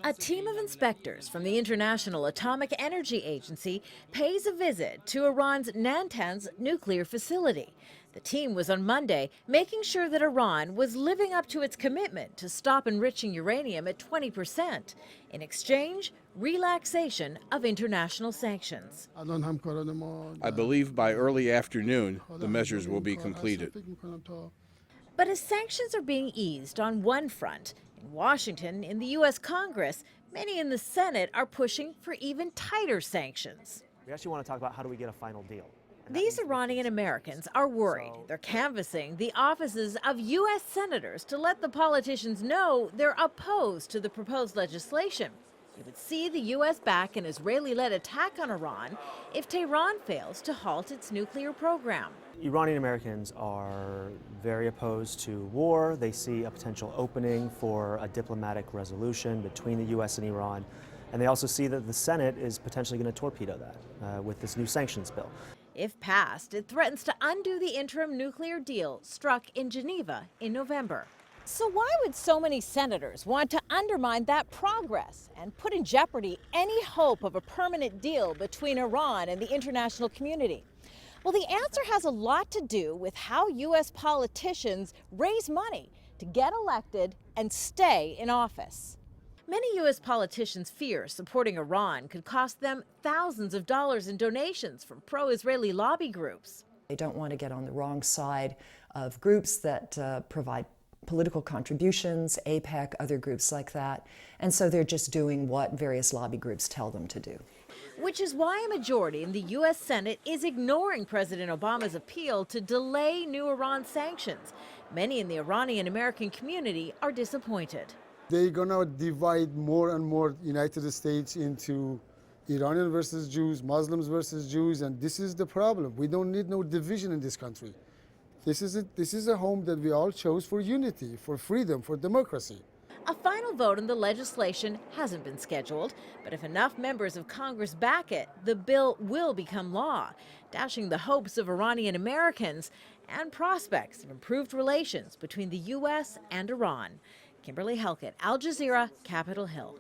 A team of inspectors from the International Atomic Energy Agency pays a visit to Iran's Natanz nuclear facility. The team was on Monday making sure that Iran was living up to its commitment to stop enriching uranium at 20%. In exchange, relaxation of international sanctions. I believe by early afternoon, the measures will be completed. But as sanctions are being eased on one front, in Washington, in the U.S. Congress, many in the Senate are pushing for even tighter sanctions. We actually want to talk about how do we get a final deal. These Iranian Americans are worried. They're canvassing the offices of U.S. senators to let the politicians know they're opposed to the proposed legislation. It would see the U.S. back an Israeli-led attack on Iran if Tehran fails to halt its nuclear program. Iranian Americans are very opposed to war. They see a potential opening for a diplomatic resolution between the U.S. and Iran. And they also see that the Senate is potentially going to torpedo that with this new sanctions bill. If passed, it threatens to undo the interim nuclear deal struck in Geneva in November. So why would so many senators want to undermine that progress and put in jeopardy any hope of a permanent deal between Iran and the international community? Well, the answer has a lot to do with how U.S. politicians raise money to get elected and stay in office. Many U.S. politicians fear supporting Iran could cost them thousands of dollars in donations from pro-Israeli lobby groups. They don't want to get on the wrong side of groups that provide political contributions, APEC, other groups like that. And so they're just doing what various lobby groups tell them to do. Which is why a majority in the U.S. Senate is ignoring President Obama's appeal to delay new Iran sanctions. Many in the Iranian American community are disappointed. They're going to divide more and more United States into Iranian versus Jews, Muslims versus Jews, and this is the problem. We don't need no division in this country. This is a home that we all chose for unity, for freedom, for democracy. A final vote on the legislation hasn't been scheduled, but if enough members of Congress back it, the bill will become law, dashing the hopes of Iranian Americans and prospects of improved relations between the U.S. and Iran. Kimberly Halkett, Al Jazeera, Capitol Hill.